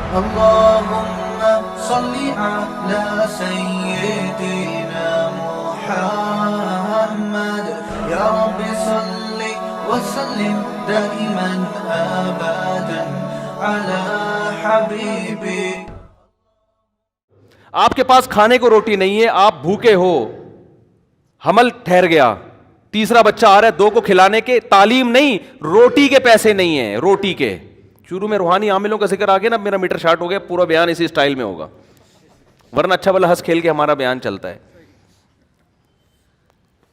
اللهم صل على سيدنا محمد يا رب صل وسلم دائما ابدا على حبيبي. آپ کے پاس کھانے کو روٹی نہیں ہے, آپ بھوکے ہو, حمل ٹھہر گیا, تیسرا بچہ آ رہا ہے, دو کو کھلانے کے, تعلیم نہیں, روٹی کے پیسے نہیں ہیں, روٹی کے. شروع میں روحانی عاملوں کا ذکر آ گیا نا, میرا میٹر شارٹ ہو گیا, پورا بیان اسی سٹائل میں ہوگا, ورنہ اچھا بھلا ہنس کھیل کے ہمارا بیان چلتا ہے.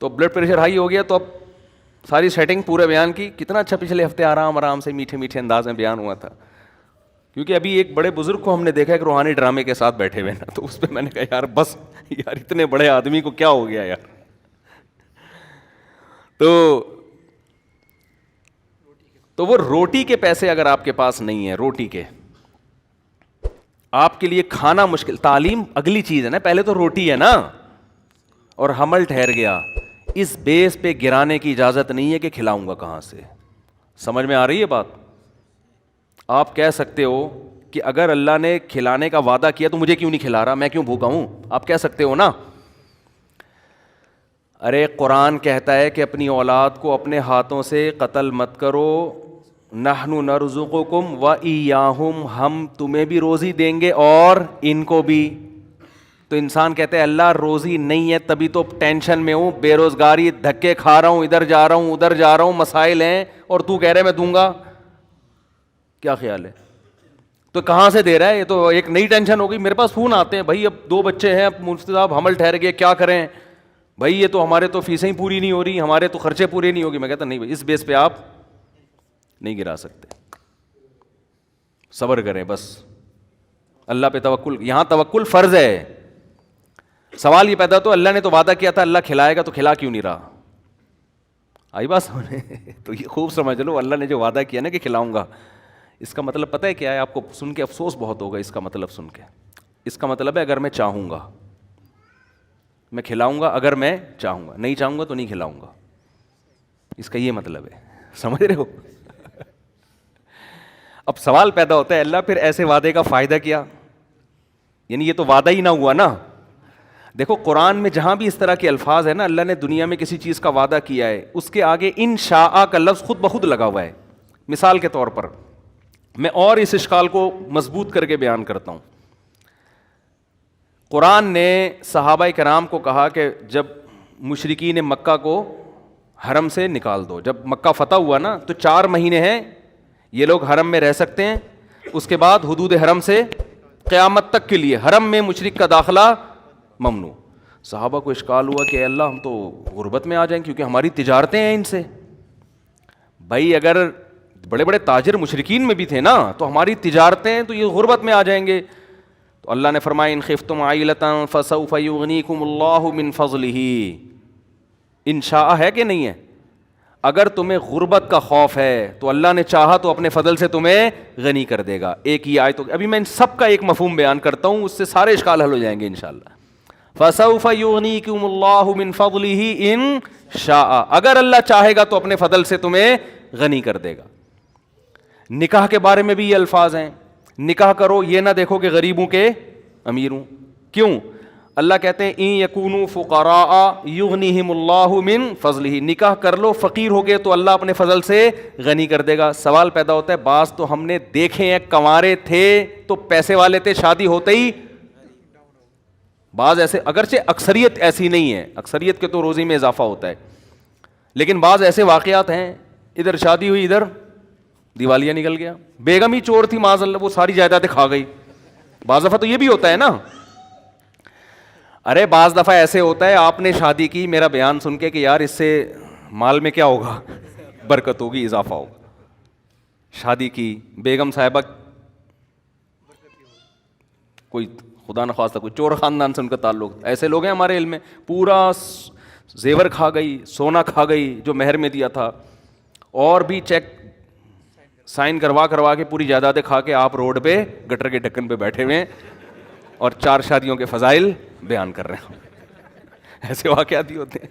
تو بلڈ پریشر ہائی ہو گیا, تو اب ساری سیٹنگ پورے بیان کی, کتنا اچھا پچھلے ہفتے آرام سے میٹھے میٹھے انداز میں بیان ہوا تھا. کیونکہ ابھی ایک بڑے بزرگ کو ہم نے دیکھا کہ روحانی ڈرامے کے ساتھ بیٹھے ہوئے نا, تو اس پہ میں نے کہا یار بس یار, اتنے بڑے آدمی کو کیا ہو گیا یار. تو وہ روٹی کے پیسے اگر آپ کے پاس نہیں ہیں, روٹی کے, آپ کے لیے کھانا مشکل, تعلیم اگلی چیز ہے نا, پہلے تو روٹی ہے نا, اور حمل ٹھہر گیا, اس بیس پہ گرانے کی اجازت نہیں ہے کہ کھلاؤں گا کہاں سے. سمجھ میں آ رہی ہے بات؟ آپ کہہ سکتے ہو کہ اگر اللہ نے کھلانے کا وعدہ کیا تو مجھے کیوں نہیں کھلا رہا, میں کیوں بھوکا ہوں, آپ کہہ سکتے ہو نا. ارے قرآن کہتا ہے کہ اپنی اولاد کو اپنے ہاتھوں سے قتل مت کرو, نحن نرزقکم وإیاہم, ہم تمہیں بھی روزی دیں گے اور ان کو بھی. تو انسان کہتے ہیں اللہ روزی نہیں ہے تبھی تو ٹینشن میں ہوں, بے روزگاری, دھکے کھا رہا ہوں, ادھر جا رہا ہوں ادھر جا رہا ہوں, مسائل ہیں, اور تو کہہ رہے میں دوں گا. کیا خیال ہے؟ تو کہاں سے دے رہا ہے؟ یہ تو ایک نئی ٹینشن ہوگی. میرے پاس فون آتے ہیں, بھائی اب 2 بچے ہیں, اب مفتی صاحب حمل ٹھہر گئے, کیا کریں بھائی, یہ تو ہمارے تو فیسیں ہی پوری نہیں ہو رہی, ہمارے تو خرچے پورے نہیں ہوگی. میں کہتا نہیں بھائی, اس بیس پہ آپ نہیں گرا سکتے, صبر کریں بس, اللہ پہ توکل. یہاں توکل فرض ہے. سوال یہ پیدا تو اللہ نے تو وعدہ کیا تھا اللہ کھلائے گا, تو کھلا کیوں نہیں رہا؟ آئی بات سمجھے؟ تو یہ خوب سمجھ لو, اللہ نے جو وعدہ کیا نا کہ کھلاؤں گا, اس کا مطلب پتہ ہے کیا ہے؟ آپ کو سن کے افسوس بہت ہوگا اس کا مطلب سن کے. اس کا مطلب ہے اگر میں چاہوں گا میں کھلاؤں گا, اگر میں چاہوں گا, نہیں چاہوں گا تو نہیں کھلاؤں گا. اس کا یہ مطلب ہے, سمجھ رہے ہو؟ اب سوال پیدا ہوتا ہے اللہ پھر ایسے وعدے کا فائدہ کیا؟ یعنی یہ تو وعدہ ہی نہ ہوا نا. دیکھو قرآن میں جہاں بھی اس طرح کے الفاظ ہیں نا, اللہ نے دنیا میں کسی چیز کا وعدہ کیا ہے, اس کے آگے انشاء کا لفظ خود بخود لگا ہوا ہے. مثال کے طور پر میں اور اس اشکال کو مضبوط کر کے بیان کرتا ہوں. قرآن نے صحابہ کرام کو کہا کہ جب مشرکین مکہ کو حرم سے نکال دو, جب مکہ فتح ہوا نا تو 4 مہینے ہیں یہ لوگ حرم میں رہ سکتے ہیں, اس کے بعد حدود حرم سے قیامت تک کے لیے حرم میں مشرک کا داخلہ ممنوع. صحابہ کو اشکال ہوا کہ اللہ ہم تو غربت میں آ جائیں کیونکہ ہماری تجارتیں ہیں ان سے. بھائی اگر بڑے بڑے تاجر مشرکین میں بھی تھے نا تو ہماری تجارتیں ہیں, تو یہ غربت میں آ جائیں گے. تو اللہ نے فرمایا ان خفتم عائلۃ فسوف یغنیکم اللہ من فضلہ. انشاء ہے کہ نہیں ہے؟ اگر تمہیں غربت کا خوف ہے تو اللہ نے چاہا تو اپنے فضل سے تمہیں غنی کر دے گا. ایک ہی آیت, ابھی میں ان سب کا ایک مفہوم بیان کرتا ہوں, اس سے سارے اشکال حل ہو جائیں گے انشاءاللہ. فسوف یغنیکم اللہ من فضلہ ان شاء, اگر اللہ چاہے گا تو اپنے فضل سے تمہیں غنی کر دے گا. نکاح کے بارے میں بھی یہ الفاظ ہیں, نکاح کرو یہ نہ دیکھو کہ غریبوں کے امیر ہوں. کیوں؟ اللہ کہتے ہیں ان یکونوا فقراء یغنیہم اللہ من فضلہ, نکاح کر لو, فقیر ہو گئے تو اللہ اپنے فضل سے غنی کر دے گا. سوال پیدا ہوتا ہے, بعض تو ہم نے دیکھے ہیں کنوارے تھے تو پیسے والے تھے, شادی ہوتے ہی بعض ایسے, اگرچہ اکثریت ایسی نہیں ہے, اکثریت کے تو روزی میں اضافہ ہوتا ہے, لیکن بعض ایسے واقعات ہیں ادھر شادی ہوئی ادھر دیوالیہ نکل گیا, بیگم ہی چور تھی معاذ اللہ, وہ ساری جائیدادیں کھا گئی. بعض دفعہ تو یہ بھی ہوتا ہے نا. ارے بعض دفعہ ایسے ہوتا ہے آپ نے شادی کی, میرا بیان سن کے کہ یار اس سے مال میں کیا ہوگا, برکت ہوگی, اضافہ ہوگا. شادی کی بیگم صاحبہ کوئی خدا نخواستہ کوئی چور خاندان سے ان کا تعلق, ایسے لوگ ہیں ہمارے علم میں, پورا زیور کھا گئی, سونا کھا گئی جو مہر میں دیا تھا, اور بھی چیک سائن کروا کے پوری جائیدادیں کھا کے آپ روڈ پہ گٹر کے ڈھکن پہ بیٹھے ہوئے ہیں اور 4 شادیوں کے فضائل بیان کر رہے ہیں. ایسے واقعات ہی ہوتے ہیں.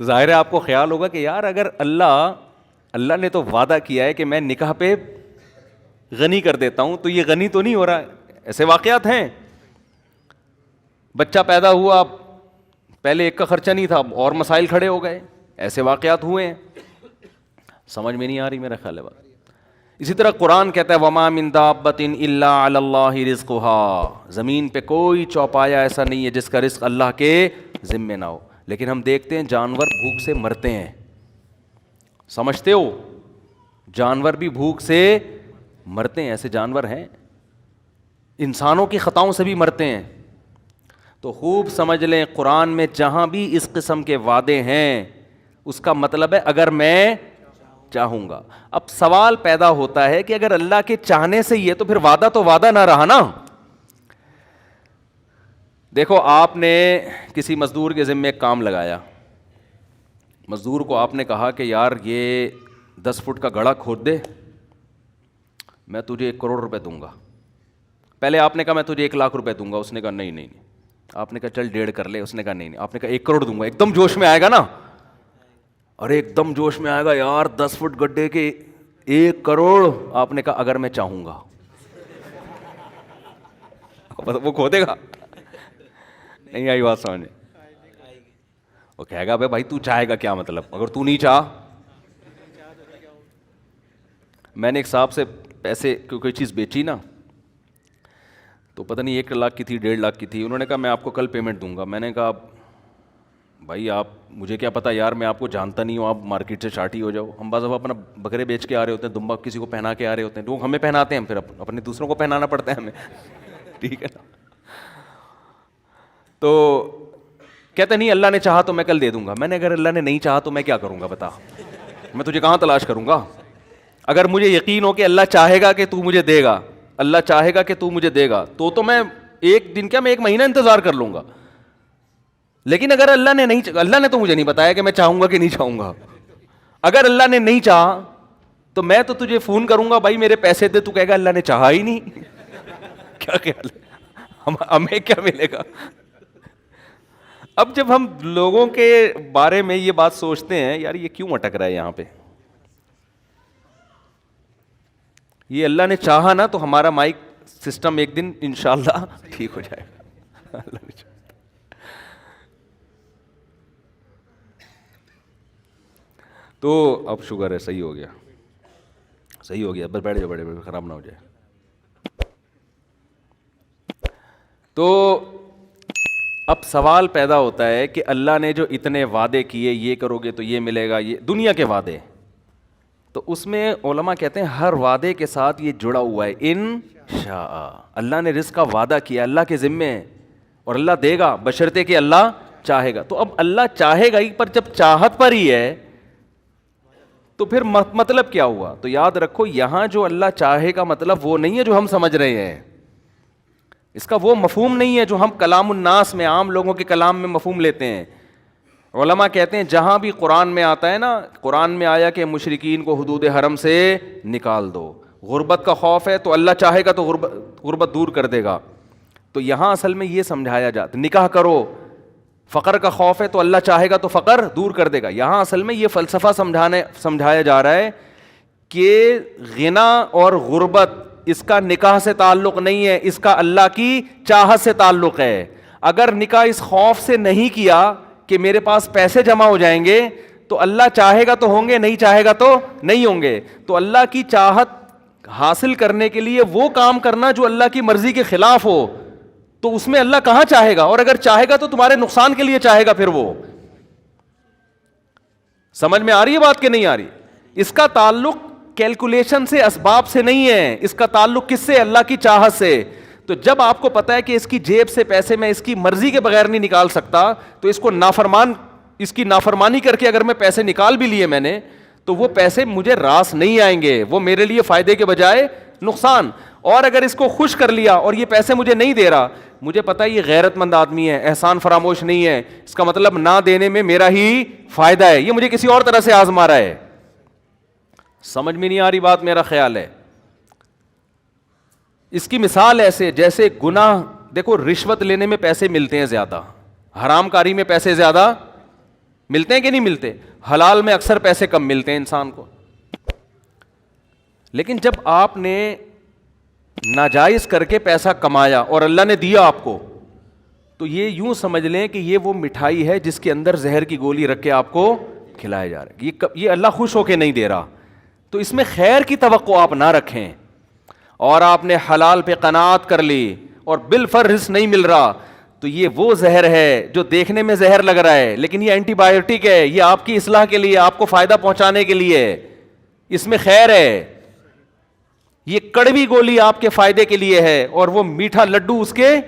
تو ظاہر ہے آپ کو خیال ہوگا کہ یار اگر اللہ نے تو وعدہ کیا ہے کہ میں نکاح پہ غنی کر دیتا ہوں, تو یہ غنی تو نہیں ہو رہا. ایسے واقعات ہیں. بچہ پیدا ہوا, پہلے ایک کا خرچہ نہیں تھا, اور مسائل کھڑے ہو گئے. ایسے واقعات ہوئے ہیں. سمجھ میں نہیں آ رہی میرا خیال ہے بات. اسی طرح قرآن کہتا ہے وما من دابۃ الا علی اللہ رزقها, زمین پہ کوئی چوپایا ایسا نہیں ہے جس کا رزق اللہ کے ذمے نہ ہو. لیکن ہم دیکھتے ہیں جانور بھوک سے مرتے ہیں. سمجھتے ہو, جانور بھی بھوک سے مرتے ہیں. ایسے جانور ہیں, انسانوں کی خطاؤں سے بھی مرتے ہیں. تو خوب سمجھ لیں, قرآن میں جہاں بھی اس قسم کے وعدے ہیں اس کا مطلب ہے اگر میں چاہوں گا. اب سوال پیدا ہوتا ہے کہ اگر اللہ کے چاہنے سے ہی ہے تو پھر وعدہ تو وعدہ نہ رہا نا. دیکھو, آپ نے کسی مزدور کے ذمے ایک کام لگایا. مزدور کو آپ نے کہا کہ یار یہ 10 فٹ کا گڑھا کھود دے, میں تجھے 1 کروڑ روپے دوں گا. پہلے آپ نے کہا میں تجھے 1 لاکھ روپے دوں گا. اس نے کہا نہیں نہیں نہیں. آپ نے کہا چل 1.5 کر لے. اس نے کہا نہیں نہیں. آپ نے کہا 1 کروڑ دوں گا. ایک دم جوش میں آئے گا نا, اور ایک دم جوش میں آئے گا یار 10 فٹ گڈھے کے 1 کروڑ. آپ نے کہا اگر میں چاہوں گا. وہ کھودے گا. نہیں آئی بات سمجھ. وہ کہے گا بھائی تو چاہے گا کیا مطلب, اگر تو نہیں چاہ. میں نے ایک صاحب سے پیسے کوئی چیز بیچی نا, تو پتہ نہیں 1 لاکھ کی تھی 1.5 لاکھ کی تھی. انہوں نے کہا میں آپ کو کل پیمنٹ دوں گا. میں نے کہا بھائی آپ, مجھے کیا پتا یار, میں آپ کو جانتا نہیں ہوں, آپ مارکیٹ سے شارٹ ہی ہو جاؤ. ہم بعض دفعہ اپنا بکرے بیچ کے آ رہے ہوتے ہیں, دمبا کسی کو پہنا کے آ رہے ہوتے ہیں, لوگ ہمیں پہناتے ہیں, پھر اپنے دوسروں کو پہنانا پڑتا ہے ہمیں. ٹھیک ہے نا. تو کہتے نہیں اللہ نے چاہا تو میں کل دے دوں گا. میں نے اگر اللہ نے نہیں چاہا تو میں کیا کروں گا بتا, میں تجھے کہاں تلاش کروں گا. اگر مجھے یقین ہو کہ اللہ چاہے گا کہ تو مجھے دے گا, اللہ چاہے گا کہ تو مجھے دے گا, تو میں 1 دن کیا میں 1 مہینہ انتظار کر لوں گا. لیکن اگر اللہ نے نہیں, اللہ نے تو مجھے نہیں بتایا کہ میں چاہوں گا کہ نہیں چاہوں گا. اگر اللہ نے نہیں چاہا تو میں تو تجھے فون کروں گا بھائی میرے پیسے دے, تو کہے گا اللہ نے چاہا ہی نہیں. کیا خیال ہے, ہمیں کیا ملے گا. اب جب ہم لوگوں کے بارے میں یہ بات سوچتے ہیں یار یہ کیوں اٹک رہا ہے یہاں پہ, یہ اللہ نے چاہا نا تو ہمارا مائک سسٹم ایک دن انشاءاللہ ٹھیک ہو جائے گا. اللہ نے چاہا. تو اب شکر ہے صحیح ہو گیا, صحیح ہو گیا. بس بیٹھ جاؤ, بڑے خراب نہ ہو جائے. تو اب سوال پیدا ہوتا ہے کہ اللہ نے جو اتنے وعدے کیے, یہ کرو گے تو یہ ملے گا, یہ دنیا کے وعدے, تو اس میں علماء کہتے ہیں ہر وعدے کے ساتھ یہ جڑا ہوا ہے انشاء. اللہ نے رزق کا وعدہ کیا, اللہ کے ذمے ہے, اور اللہ دے گا بشرطے کہ اللہ چاہے گا. تو اب اللہ چاہے گا ہی, پر جب چاہت پر ہی ہے تو پھر مطلب کیا ہوا. تو یاد رکھو یہاں جو اللہ چاہے کا مطلب وہ نہیں ہے جو ہم سمجھ رہے ہیں, اس کا وہ مفہوم نہیں ہے جو ہم کلام الناس میں, عام لوگوں کے کلام میں مفہوم لیتے ہیں. علماء کہتے ہیں جہاں بھی قرآن میں آتا ہے نا, قرآن میں آیا کہ مشرکین کو حدود حرم سے نکال دو, غربت کا خوف ہے تو اللہ چاہے گا تو غربت دور کر دے گا. تو یہاں اصل میں یہ سمجھایا جاتا, نکاح کرو, فقر کا خوف ہے تو اللہ چاہے گا تو فقر دور کر دے گا. یہاں اصل میں یہ فلسفہ سمجھایا جا رہا ہے کہ غنا اور غربت اس کا نکاح سے تعلق نہیں ہے, اس کا اللہ کی چاہت سے تعلق ہے. اگر نکاح اس خوف سے نہیں کیا کہ میرے پاس پیسے جمع ہو جائیں گے تو اللہ چاہے گا تو ہوں گے, نہیں چاہے گا تو نہیں ہوں گے. تو اللہ کی چاہت حاصل کرنے کے لیے وہ کام کرنا جو اللہ کی مرضی کے خلاف ہو, تو اس میں اللہ کہاں چاہے گا, اور اگر چاہے گا تو تمہارے نقصان کے لیے چاہے گا. پھر وہ سمجھ میں آ رہی ہے بات کہ نہیں آ رہی. اس کا تعلق کیلکولیشن سے, اسباب سے نہیں ہے, اس کا تعلق کس سے, اللہ کی چاہت سے. تو جب آپ کو پتا ہے کہ اس کی جیب سے پیسے میں اس کی مرضی کے بغیر نہیں نکال سکتا, تو اس کو اس کی نافرمانی کر کے اگر میں پیسے نکال بھی لیے میں نے, تو وہ پیسے مجھے راس نہیں آئیں گے, وہ میرے لیے فائدے کے بجائے نقصان. اور اگر اس کو خوش کر لیا اور یہ پیسے مجھے نہیں دے رہا, مجھے پتا ہے یہ غیرت مند آدمی ہے, احسان فراموش نہیں ہے, اس کا مطلب نہ دینے میں میرا ہی فائدہ ہے, یہ مجھے کسی اور طرح سے آزما رہا ہے. سمجھ میں نہیں آ رہی بات, میرا خیال ہے. اس کی مثال ایسے جیسے گناہ, دیکھو رشوت لینے میں پیسے ملتے ہیں زیادہ, حرام کاری میں پیسے زیادہ ملتے ہیں کہ نہیں ملتے, حلال میں اکثر پیسے کم ملتے ہیں انسان کو. لیکن جب آپ نے ناجائز کر کے پیسہ کمایا اور اللہ نے دیا آپ کو, تو یہ یوں سمجھ لیں کہ یہ وہ مٹھائی ہے جس کے اندر زہر کی گولی رکھ کے آپ کو کھلایا جا رہا ہے. یہ اللہ خوش ہو کے نہیں دے رہا, تو اس میں خیر کی توقع آپ نہ رکھیں. اور آپ نے حلال پہ قناعت کر لی اور بالفر رزق نہیں مل رہا, تو یہ وہ زہر ہے جو دیکھنے میں زہر لگ رہا ہے لیکن یہ اینٹی بایوٹک ہے, یہ آپ کی اصلاح کے لیے, آپ کو فائدہ پہنچانے کے لیے, اس میں خیر ہے. یہ کڑوی گولی آپ کے فائدے کے لیے ہے, اور وہ میٹھا لڈو اس کے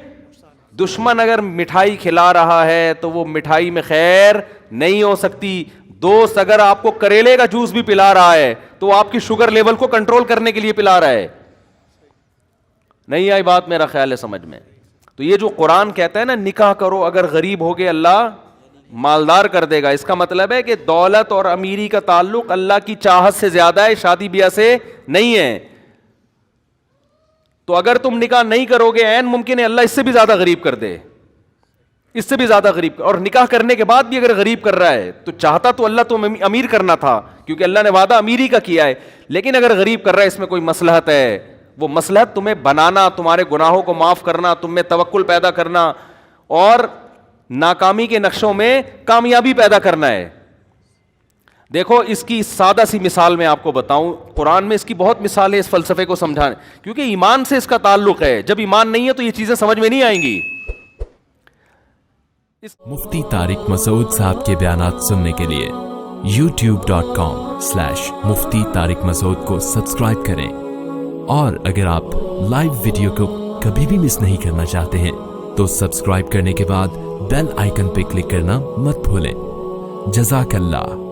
دشمن اگر مٹھائی کھلا رہا ہے تو وہ مٹھائی میں خیر نہیں ہو سکتی. دوست اگر آپ کو کریلے کا جوس بھی پلا رہا ہے تو وہ آپ کی شوگر لیول کو کنٹرول کرنے کے لیے پلا رہا ہے. نہیں آئی بات میرا خیال ہے سمجھ میں؟ تو یہ جو قرآن کہتا ہے نا نکاح کرو اگر غریب ہوگے اللہ مالدار کر دے گا, اس کا مطلب ہے کہ دولت اور امیری کا تعلق اللہ کی چاہت سے زیادہ ہے, شادی بیاہ سے نہیں ہے. تو اگر تم نکاح نہیں کرو گے عین ممکن ہے اللہ اس سے بھی زیادہ غریب کر دے, اس سے بھی زیادہ غریب. اور نکاح کرنے کے بعد بھی اگر غریب کر رہا ہے تو چاہتا تو اللہ تو امیر کرنا تھا کیونکہ اللہ نے وعدہ امیری کا کیا ہے, لیکن اگر غریب کر رہا ہے اس میں کوئی مصلحت ہے, وہ مصلحت تمہیں بنانا, تمہارے گناہوں کو معاف کرنا, تم میں توکل پیدا کرنا اور ناکامی کے نقشوں میں کامیابی پیدا کرنا ہے. دیکھو اس کی سادہ سی مثال میں آپ کو بتاؤں, قرآن میں اس کی بہت مثال ہے اس فلسفے کو سمجھانے, کیونکہ ایمان سے اس کا تعلق ہے. جب ایمان نہیں ہے تو یہ چیزیں سمجھ میں نہیں آئیں گی. مفتی طارق مسعود صاحب کے بیانات سننے کے لیے youtube.com/مفتی طارق مسعود کو سبسکرائب کریں, اور اگر آپ لائیو ویڈیو کو کبھی بھی مس نہیں کرنا چاہتے ہیں تو سبسکرائب کرنے کے بعد بیل آئیکن پہ کلک کرنا مت بھولیں. جزاک اللہ.